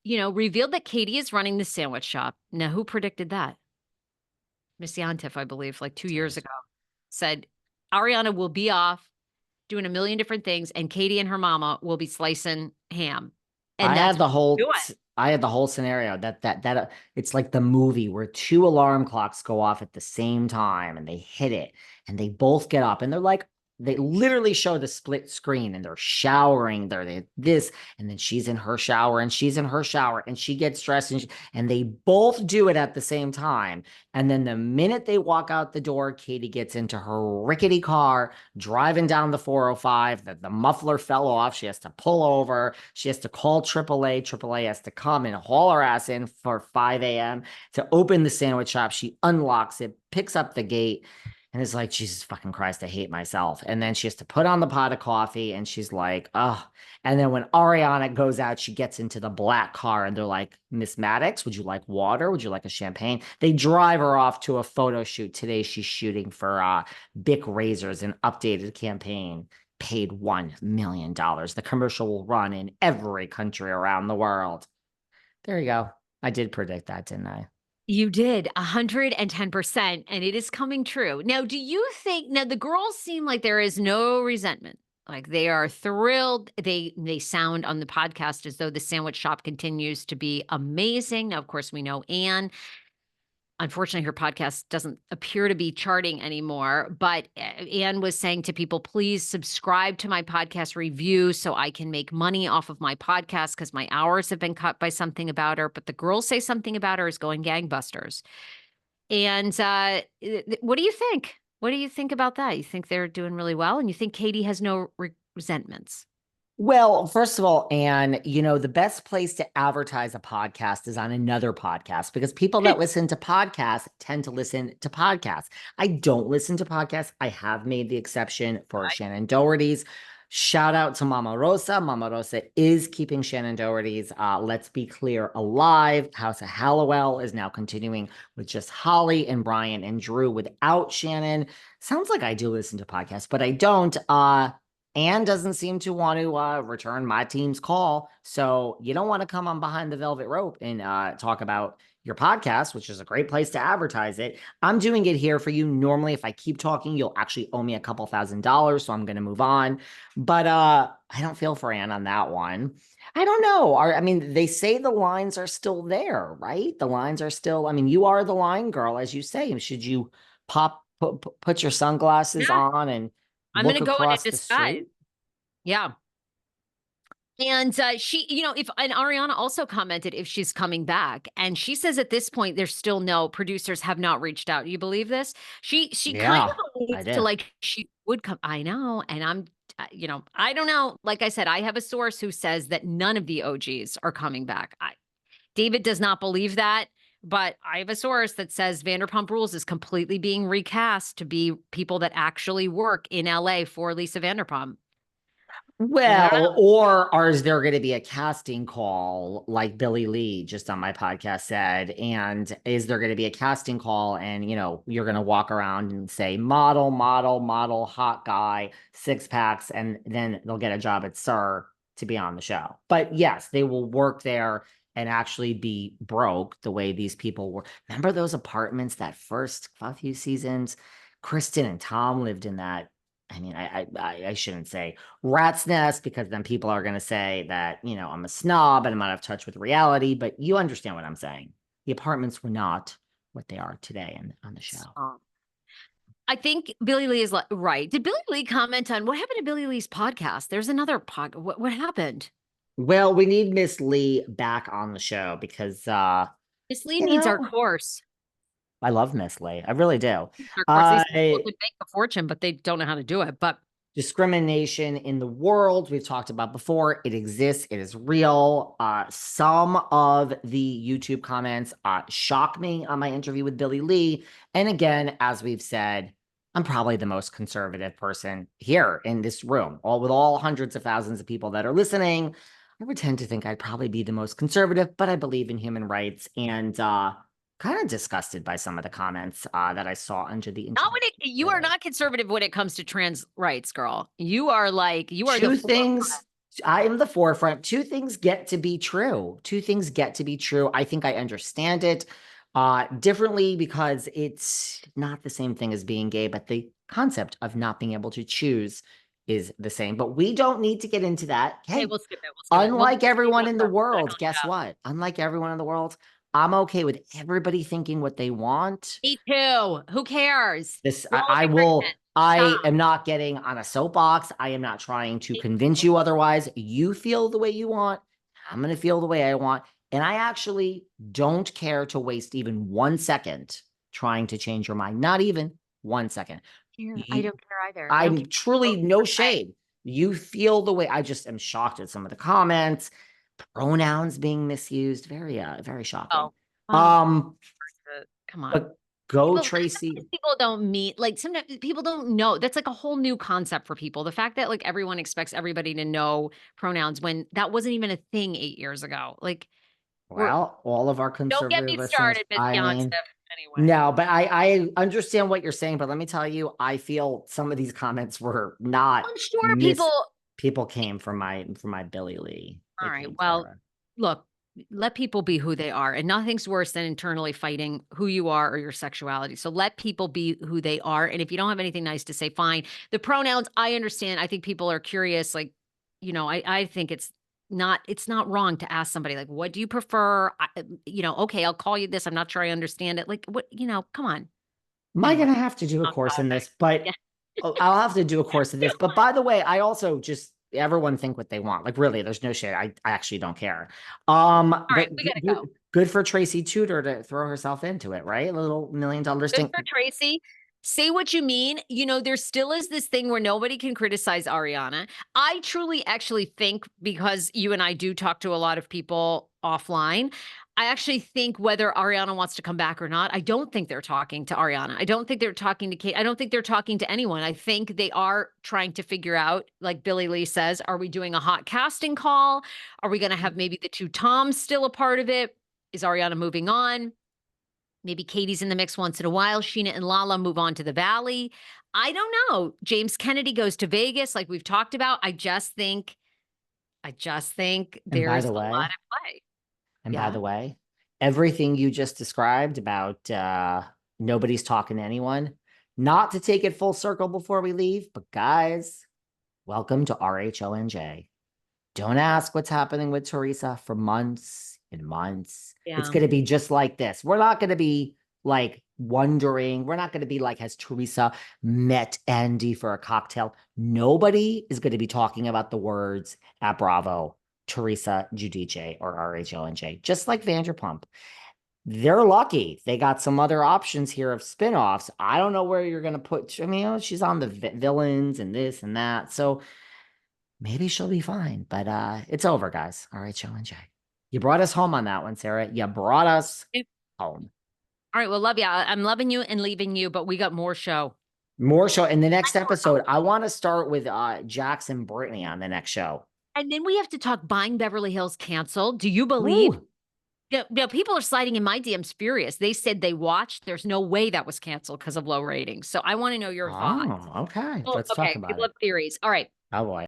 revealed that Katie is running the sandwich shop. Now, who predicted that? Miss Yantif, I believe, like 2 years ago, said Ariana will be off doing a million different things, and Katie and her mama will be slicing ham. And I that's had what the they're whole doing. I had the whole scenario that it's like the movie where two alarm clocks go off at the same time and they hit it and they both get up and they're like they literally show the split screen and they're showering they this and then she's in her shower and she's in her shower and she gets dressed and they both do it at the same time, and then the minute they walk out the door, Katie gets into her rickety car driving down the 405. The muffler fell off. She has to pull over. She has to call AAA. AAA has to come and haul her ass in for 5 a.m. to open the sandwich shop. She unlocks it, picks up the gate, and is like, Jesus fucking Christ, I hate myself. And then she has to put on the pot of coffee and she's like, oh. And then when Ariana goes out, she gets into the black car and they're like, Miss Maddox, would you like water? Would you like a champagne? They drive her off to a photo shoot. Today she's shooting for Bic Razors, an updated campaign, paid $1 million. The commercial will run in every country around the world. There you go. I did predict that, didn't I? You did 110%, and it is coming true. Now, do you think now the girls seem like there is no resentment? Like they are thrilled. They sound on the podcast as though the sandwich shop continues to be amazing. Now, of course, we know Unfortunately, her podcast doesn't appear to be charting anymore, but Anne was saying to people, please subscribe to my podcast review so I can make money off of my podcast because my hours have been cut by something about her. But the girls say something about her is going gangbusters. And what do you think? What do you think about that? You think they're doing really well? And you think Katie has no resentments? Well, first of all, Anne, the best place to advertise a podcast is on another podcast because people that listen to podcasts tend to listen to podcasts. I don't listen to podcasts. I have made the exception for Shannon Doherty's. Shout out to Mama Rosa. Mama Rosa is keeping Shannon Doherty's, let's be clear, alive. House of Hallowell is now continuing with just Holly and Brian and Drew without Shannon. Sounds like I do listen to podcasts, but I don't. Anne doesn't seem to want to return my team's call. So you don't want to come on Behind the Velvet Rope and talk about your podcast, which is a great place to advertise it. I'm doing it here for you. Normally, if I keep talking, you'll actually owe me a couple $1,000. So I'm going to move on. But I don't feel for Anne on that one. I don't know. I mean, they say the lines are still there, right? The lines are still, I mean, you are the line girl, as you say. Should you put your sunglasses Yeah, on and I'm going look to go in a across the disguise. street? Yeah. And she, if and Ariana also commented if she's coming back, and she says at this point there's still no producers have not reached out. You believe this? She kind Yeah, of I alludes to do. like she would come. I know, and I don't know. Like I said, I have a source who says that none of the OGs are coming back. David does not believe that, but I have a source that says Vanderpump Rules is completely being recast to be people that actually work in LA for Lisa Vanderpump. And I don't Well, know. or is there going to be a casting call like Billy Lee just on my podcast said? And is there going to be a casting call and, you're going to walk around and say model, model, model, hot guy, six packs, and then they'll get a job at SUR to be on the show. But yes, they will work there and actually be broke the way these people were. Remember those apartments that first few seasons? Kristen and Tom lived in that. I mean, I shouldn't say rat's nest because then people are going to say that, I'm a snob and I'm out of touch with reality, but you understand what I'm saying. The apartments were not what they are today on the show. I think Billy Lee is right. Did Billy Lee comment on what happened to Billy Lee's podcast? There's another pod. What happened? Well, we need Miss Lee back on the show because, Miss Lee you needs our know, course. I love Miss Lee. I really do. Of course, these people Uh, could make a fortune, but they don't know how to do it. But Discrimination in the world, we've talked about before. It exists. It is real. Some of the YouTube comments shock me on my interview with Billy Lee. And again, as we've said, I'm probably the most conservative person here in this room. With all hundreds of thousands of people that are listening, I would tend to think I'd probably be the most conservative, but I believe in human rights and kind of disgusted by some of the comments that I saw under the not interview. when you are not conservative when it comes to trans rights, girl. You are like you are the Two forefront. things I am the forefront. Two things get to be true. Two things get to be true. I think I understand it differently because it's not the same thing as being gay, but the concept of not being able to choose is the same. But we don't need to get into that. Okay, Hey, we'll skip it. We'll skip it. We'll unlike everyone in the back world, on guess track. what? Unlike everyone in the world, I'm okay with everybody thinking what they want. Me too. Who cares? This We're all I will. different. I Stop. am not getting on a soapbox. I am not trying to convince you otherwise. You feel the way you want. I'm going to feel the way I want. And I actually don't care to waste even 1 second trying to change your mind. Not even 1 second. I You, don't care either. I don't I'm care. truly no shade. You feel the way I just am shocked at some of the comments, pronouns being misused. Very shocking. Oh, well, Um, come on. but go People, Tracy. sometimes people don't meet, like sometimes people don't know. That's like a whole new concept for people. The fact that like everyone expects everybody to know pronouns when that wasn't even a thing 8 years ago. Like we're Well, all of our don't get conservative me listeners, started, Miss I Beyonce. mean, Anyway. no, but I understand what you're saying, but let me tell you, I feel some of these comments were not I'm sure mis people. people came from my Billy Lee. All They right. came Well, for look, let people be who they are, and nothing's worse than internally fighting who you are or your sexuality. So let people be who they are. And if you don't have anything nice to say, fine. The pronouns, I understand. I think people are curious. Like, I think it's not wrong to ask somebody like, what do you prefer? Okay, I'll call you this. I'm not sure I understand it. Like, what, come on. Am I Anyway, gonna have to do a off course in topic. this? Yeah. But I'll have to do a course in this. But by the way, I also just everyone think what they want. Like really, there's no shade. I actually don't care. All right, But we gotta go. good for Tracy Tudor to throw herself into it, right? A little $1 million Good thing. for Tracy. Say what you mean. There still is this thing where nobody can criticize Ariana. I truly actually think because you and I do talk to a lot of people offline, I actually think whether Ariana wants to come back or not, I don't think they're talking to Ariana. I don't think they're talking to Kate. I don't think they're talking to anyone. I think they are trying to figure out, like Billy Lee says, are we doing a hot casting call? Are we going to have maybe the two Toms still a part of it? Is Ariana moving on? Maybe Katie's in the mix once in a while. Sheena and Lala move on to the Valley. I don't know. James Kennedy goes to Vegas, like we've talked about. I just think And by there's the a lot way, at play. and by Yeah. the way, everything you just described about nobody's talking to anyone, not to take it full circle before we leave, but guys, welcome to RHONJ. Don't ask what's happening with Teresa for months and months. It's Yeah. going to be just like this. We're not going to be like wondering. We're not going to be like, has Teresa met Andy for a cocktail? Nobody is going to be talking about the words at Bravo, Teresa Giudice or RHONJ, just like Vanderpump. They're lucky. They got some other options here of spinoffs. I don't know where you're going to put. I mean, she's on the villains and this and that. So maybe she'll be fine. But it's over, guys. All right, Joe and Jay. You brought us home on that one, Sarah. You brought us home. All right. Well, love you. I'm loving you and leaving you, but we got more show. More show in the next episode. I want to start with Jackson Brittany on the next show. And then we have to talk Buying Beverly Hills canceled. Do you believe? Woo. Yeah, people are sliding in my DMs furious. They said they watched. There's no way that was canceled because of low ratings. So I want to know your thoughts. Oh, okay. Well, Let's talk okay. about People it. have theories. All right. Oh boy.